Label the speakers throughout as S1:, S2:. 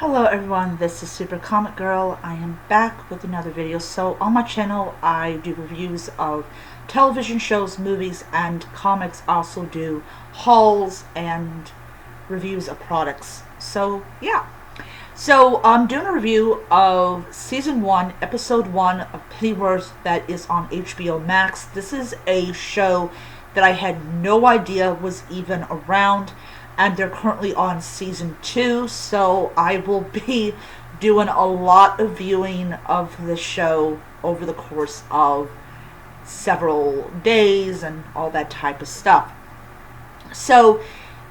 S1: Hello everyone, this is Super Comic Girl. I am back with another video. So on my channel I do reviews of television shows, movies, and comics. I also do hauls and reviews of products. So yeah. So I'm doing a review of Season 1, Episode 1 of Pennyworth that is on HBO Max. This is a show that I had no idea was even around, and they're currently on Season 2, so I will be doing a lot of viewing of the show over the course of several days and all that type of stuff. So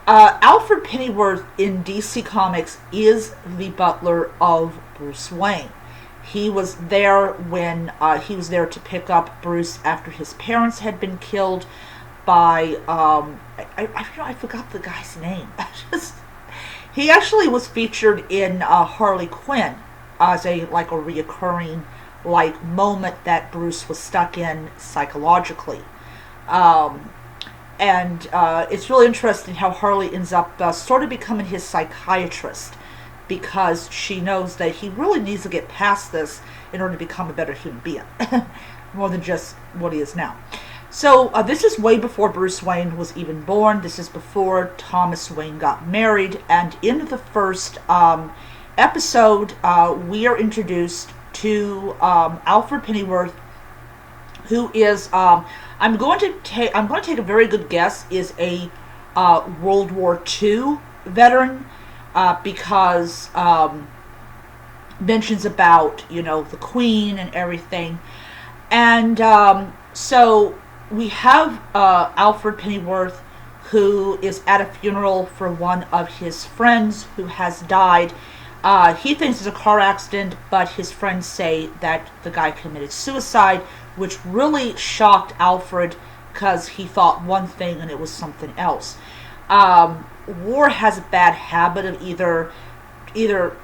S1: Alfred Pennyworth in DC Comics is the butler of Bruce Wayne. He was there when he was there to pick up Bruce after his parents had been killed by I forgot the guy's name. He actually was featured in Harley Quinn as a reoccurring moment that Bruce was stuck in psychologically. And it's really interesting how Harley ends up sort of becoming his psychiatrist, because she knows that he really needs to get past this in order to become a better human being, more than just what he is now. So this is way before Bruce Wayne was even born. This is before Thomas Wayne got married. And in the first episode, we are introduced to Alfred Pennyworth, who is I'm going to take a very good guess, is a World War II veteran, because mentions about the Queen and everything. And so we have Alfred Pennyworth, who is at a funeral for one of his friends who has died. He thinks it's a car accident, but his friends say that the guy committed suicide, which really shocked Alfred, because he thought one thing and it was something else. War has a bad habit of either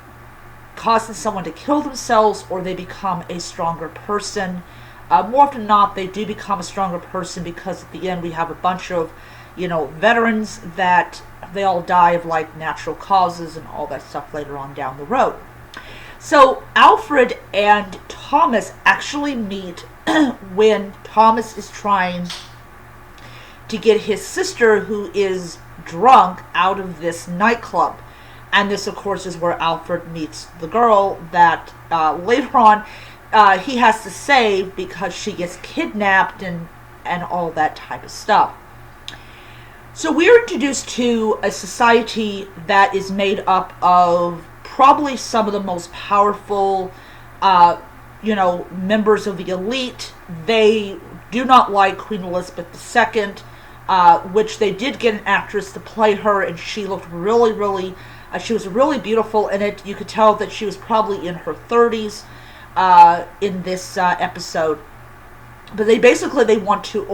S1: causing someone to kill themselves, or they become a stronger person. More often than not, they do become a stronger person, because at the end we have a bunch of, veterans that they all die of natural causes and all that stuff later on down the road. So Alfred and Thomas actually meet when Thomas is trying to get his sister, who is drunk, out of this nightclub. And this, of course, is where Alfred meets the girl that later on he has to save, because she gets kidnapped and all that type of stuff. So we're introduced to a society that is made up of probably some of the most powerful, members of the elite. They do not like Queen Elizabeth II, which they did get an actress to play her, and she looked really, she was really beautiful in it. You could tell that she was probably in her 30s. In this episode, but they want to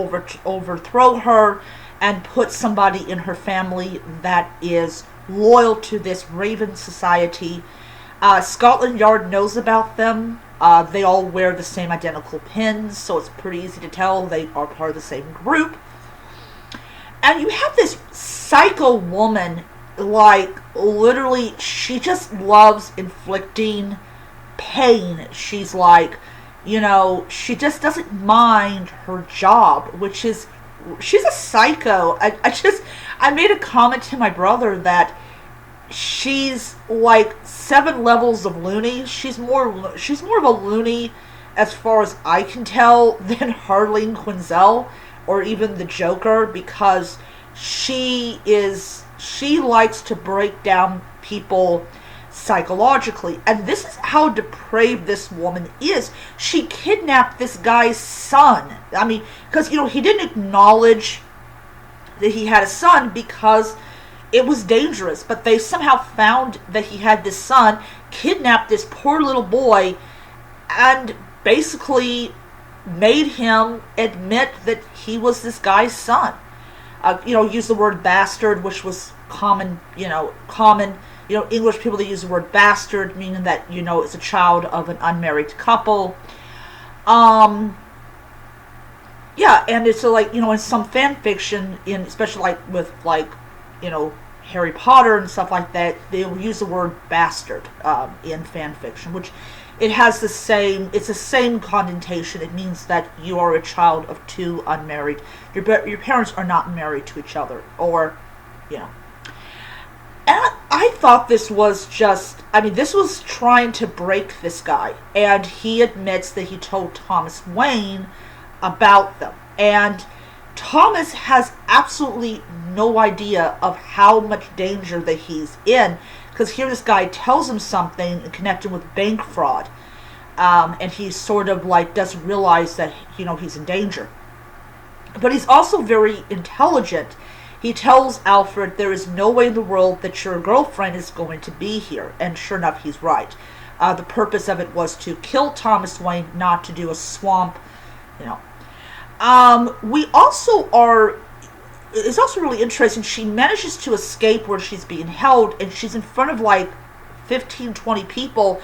S1: overthrow her and put somebody in her family that is loyal to this Raven Society. Scotland Yard knows about them. They all wear the same identical pins, so it's pretty easy to tell they are part of the same group. And you have this psycho woman, literally, she just loves inflicting pain. She's she just doesn't mind her job, which is, she's a psycho. I made a comment to my brother that she's 7 levels of loony. She's more of a loony, as far as I can tell, than Harleen Quinzel or even the Joker, because she likes to break down people psychologically. And this is how depraved this woman is. She kidnapped this guy's son. I mean, because he didn't acknowledge that he had a son, because it was dangerous, but they somehow found that he had this son, kidnapped this poor little boy, and basically made him admit that he was this guy's son. Use the word bastard, which was common. English people, they use the word bastard, meaning that, it's a child of an unmarried couple. Yeah, and it's in some fan fiction, especially with Harry Potter and stuff like that, they'll use the word bastard in fan fiction, which it has it's the same connotation. It means that you are a child of two unmarried. Your parents are not married to each other, or, you know. And I thought this was this was trying to break this guy. And he admits that he told Thomas Wayne about them. And Thomas has absolutely no idea of how much danger that he's in. Because here this guy tells him something in connection with bank fraud. And he sort of doesn't realize that, he's in danger. But he's also very intelligent. He tells Alfred there is no way in the world that your girlfriend is going to be here. And sure enough, he's right. The purpose of it was to kill Thomas Wayne, not to do a swamp, We also it's also really interesting, she manages to escape where she's being held, and she's in front of 15, 20 people,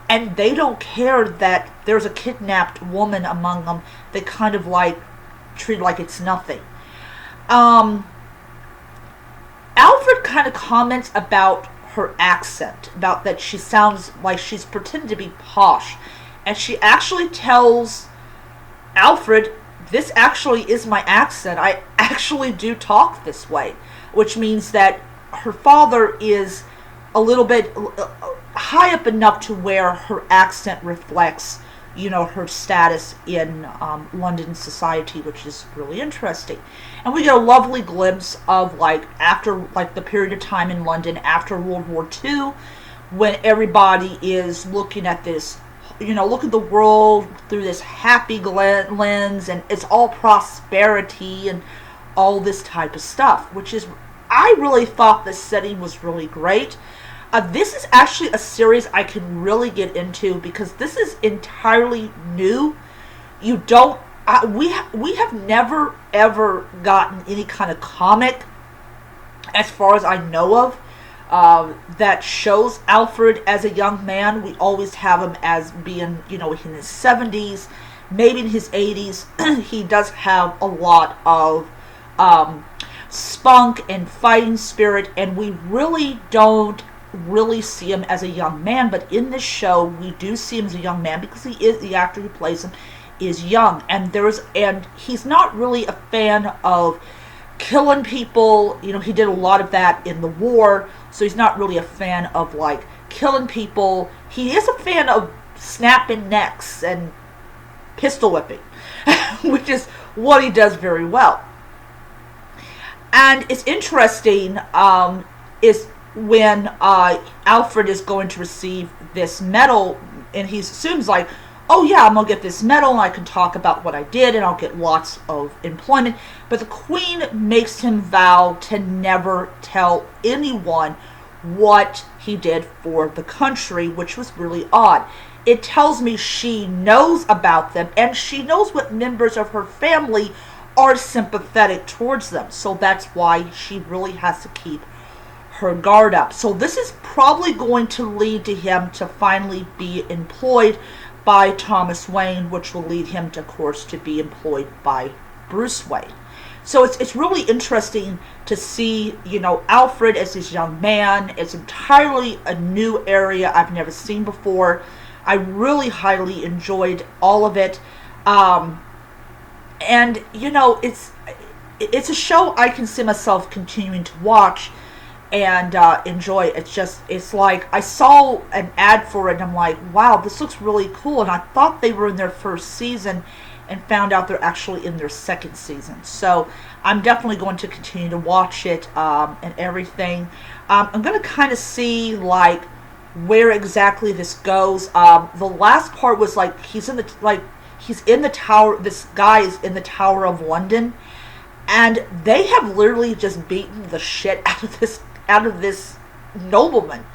S1: and they don't care that there's a kidnapped woman among them. They kind of treat it like it's nothing. Alfred kind of comments about her accent, about that she sounds like she's pretending to be posh. And she actually tells Alfred, this actually is my accent. I actually do talk this way. Which means that her father is a little bit high up enough to where her accent reflects, her status in London society, which is really interesting. And we get a lovely glimpse of after the period of time in London after World War II, when everybody is looking at this, look at the world through this happy lens, and it's all prosperity and all this type of stuff, which is, I really thought the setting was really great. This is actually a series I can really get into because this is entirely new. We have never ever gotten any kind of comic, as far as I know of, that shows Alfred as a young man. We always have him as being, in his 70s, maybe in his 80s. He does have a lot of spunk and fighting spirit, and we really don't see him as a young man. But in this show, we do see him as a young man because he is, the actor who plays him is young, and he's not really a fan of killing people. He did a lot of that in the war, so he's not really a fan of killing people. He is a fan of snapping necks and pistol whipping, which is what he does very well. And it's interesting, is when Alfred is going to receive this medal, and he assumes oh yeah, I'm going to get this medal and I can talk about what I did and I'll get lots of employment. But the Queen makes him vow to never tell anyone what he did for the country, which was really odd. It tells me she knows about them, and she knows what members of her family are sympathetic towards them. So that's why she really has to keep her guard up. So this is probably going to lead to him to finally be employed by Thomas Wayne, which will lead him, of course, to be employed by Bruce Wayne. So it's really interesting to see, Alfred as this young man. It's entirely a new area I've never seen before. I really highly enjoyed all of it. And, it's a show I can see myself continuing to watch and enjoy. It's like, I saw an ad for it and I'm like, wow, this looks really cool. And I thought they were in their first season and found out they're actually in their second season. So I'm definitely going to continue to watch it and everything. I'm going to kind of see where exactly this goes. The last part was he's in the tower. This guy is in the Tower of London, and they have literally just beaten the shit out of this nobleman.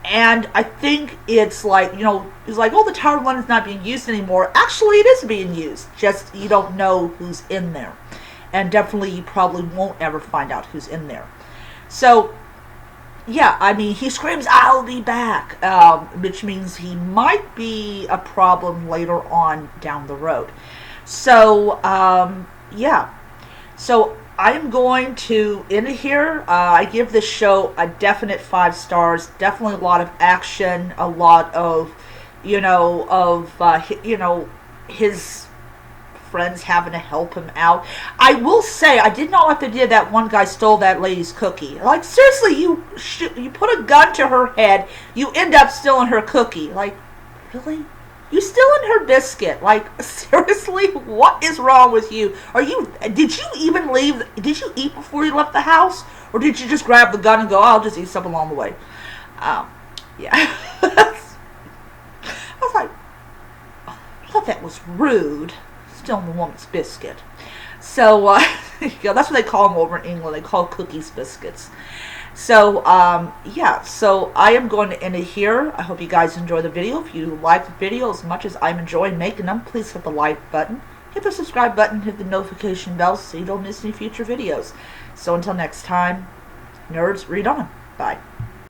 S1: And I think it's he's oh, the Tower of London's not being used anymore. Actually, it is being used. Just you don't know who's in there, and definitely you probably won't ever find out who's in there. So yeah, he screams, "I'll be back," which means he might be a problem later on down the road. So, yeah. So, I'm going to end it here. I give this show a definite 5 stars. Definitely a lot of action, a lot of, his friends having to help him out. I will say, I did not like the idea that one guy stole that lady's cookie. Like, seriously, you put a gun to her head, you end up stealing her cookie. Like, really? You stealing her biscuit? Like, seriously, what is wrong with you? Did you even leave? Did you eat before you left the house, or did you just grab the gun and go, I'll just eat something along the way? Yeah. I was like, I thought that was rude. Stealing the woman's biscuit. So, that's what they call them over in England. They call cookies biscuits. So, so I am going to end it here. I hope you guys enjoy the video. If you like the video as much as I'm enjoying making them, please hit the like button, hit the subscribe button, hit the notification bell so you don't miss any future videos. So until next time, nerds, read on. Bye.